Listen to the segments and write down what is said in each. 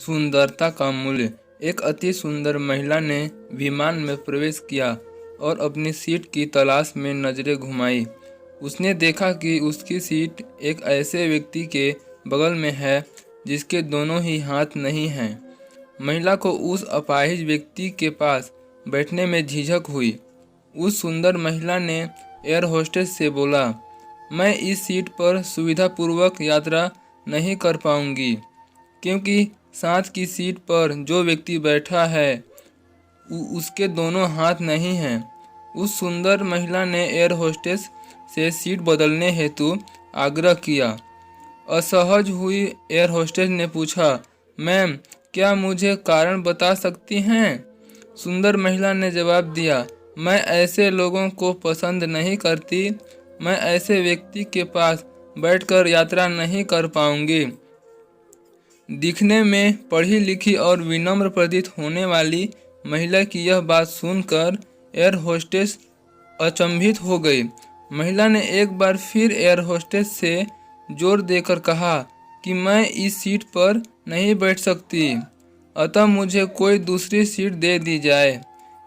सुंदरता का मूल्य। एक अति सुंदर महिला ने विमान में प्रवेश किया और अपनी सीट की तलाश में नजरें घुमाई। उसने देखा कि उसकी सीट एक ऐसे व्यक्ति के बगल में है जिसके दोनों ही हाथ नहीं हैं। महिला को उस अपाहिज व्यक्ति के पास बैठने में झिझक हुई। उस सुंदर महिला ने एयर होस्टेस से बोला, मैं इस सीट पर सुविधापूर्वक यात्रा नहीं कर पाऊंगी क्योंकि साथ की सीट पर जो व्यक्ति बैठा है उसके दोनों हाथ नहीं हैं। उस सुंदर महिला ने एयर होस्टेस से सीट बदलने हेतु आग्रह किया। असहज हुई एयर होस्टेस ने पूछा, मैम, क्या मुझे कारण बता सकती हैं? सुंदर महिला ने जवाब दिया, मैं ऐसे लोगों को पसंद नहीं करती। मैं ऐसे व्यक्ति के पास बैठकर यात्रा नहीं कर पाऊंगी। दिखने में पढ़ी लिखी और विनम्र प्रतीत होने वाली महिला की यह बात सुनकर एयर होस्टेस अचंभित हो गई। महिला ने एक बार फिर एयर होस्टेस से जोर देकर कहा कि मैं इस सीट पर नहीं बैठ सकती, अतः मुझे कोई दूसरी सीट दे दी जाए।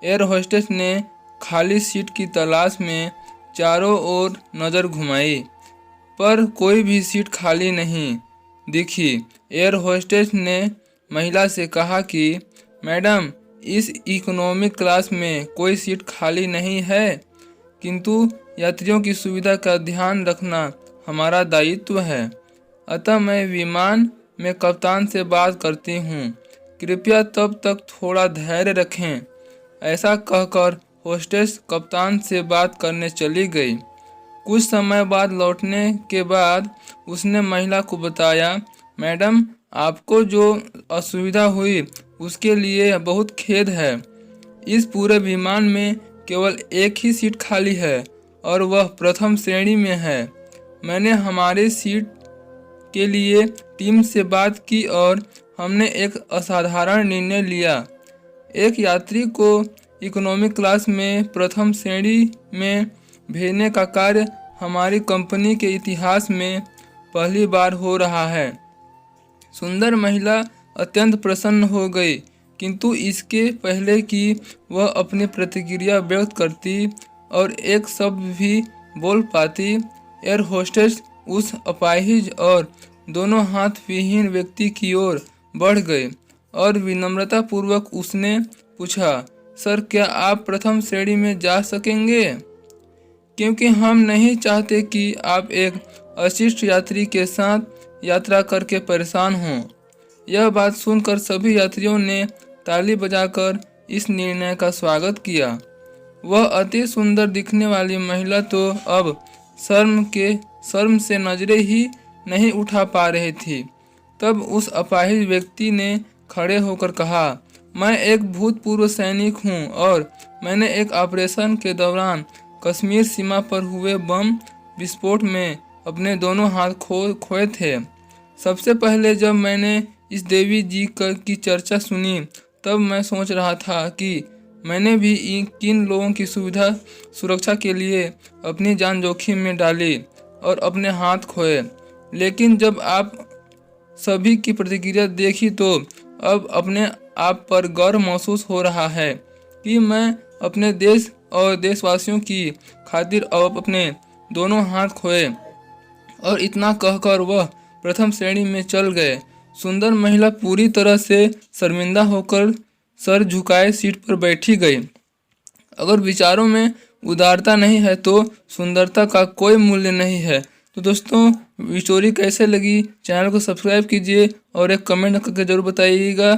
एयर होस्टेस ने खाली सीट की तलाश में चारों ओर नज़र घुमाई, पर कोई भी सीट खाली नहीं दिखी। एयर होस्टेस ने महिला से कहा कि मैडम, इस इकोनॉमिक क्लास में कोई सीट खाली नहीं है, किंतु यात्रियों की सुविधा का ध्यान रखना हमारा दायित्व है। अतः मैं विमान में कप्तान से बात करती हूँ, कृपया तब तक थोड़ा धैर्य रखें। ऐसा कहकर होस्टेस कप्तान से बात करने चली गई। कुछ समय बाद लौटने के बाद उसने महिला को बताया, मैडम, आपको जो असुविधा हुई उसके लिए बहुत खेद है। इस पूरे विमान में केवल एक ही सीट खाली है और वह प्रथम श्रेणी में है। मैंने हमारी सीट के लिए टीम से बात की और हमने एक असाधारण निर्णय लिया। एक यात्री को इकोनॉमिक क्लास में प्रथम श्रेणी में भेजने का कार्य हमारी कंपनी के इतिहास में पहली बार हो रहा है। सुंदर महिला अत्यंत प्रसन्न हो गई, किंतु इसके पहले कि वह अपनी प्रतिक्रिया व्यक्त करती और एक शब्द भी बोल पाती, एयर होस्टेस उस अपाहिज और दोनों हाथ विहीन व्यक्ति की ओर बढ़ गई और विनम्रतापूर्वक उसने पूछा, सर, क्या आप प्रथम श्रेणी में जा सकेंगे? क्योंकि हम नहीं चाहते कि आप एक अशिष्ट यात्री के साथ यात्रा करके परेशान हों। यह बात सुनकर सभी यात्रियों ने ताली बजाकर इस निर्णय का स्वागत किया। वह अति सुंदर दिखने वाली महिला तो अब शर्म से नजरें ही नहीं उठा पा रही थी। तब उस अपाहिज व्यक्ति ने खड़े होकर कहा, मैं एक भूतपूर्व सैनिक हूं और मैंने एक ऑपरेशन के दौरान कश्मीर सीमा पर हुए बम विस्फोट में अपने दोनों हाथ खोए थे। सबसे पहले जब मैंने इस देवी जी की चर्चा सुनी, तब मैं सोच रहा था कि मैंने भी किन लोगों की सुरक्षा के लिए अपनी जान जोखिम में डाली और अपने हाथ खोए। लेकिन जब आप सभी की प्रतिक्रिया देखी तो अब अपने आप पर गर्व महसूस हो रहा है कि मैं अपने देश और देशवासियों की खातिर अब अपने दोनों हाथ खोए। और इतना कहकर वह प्रथम श्रेणी में चल गए। सुंदर महिला पूरी तरह से शर्मिंदा होकर सर झुकाए सीट पर बैठी गई। अगर विचारों में उदारता नहीं है तो सुंदरता का कोई मूल्य नहीं है। तो दोस्तों, स्टोरी कैसे लगी, चैनल को सब्सक्राइब कीजिए और एक कमेंट करके जरूर बताइएगा।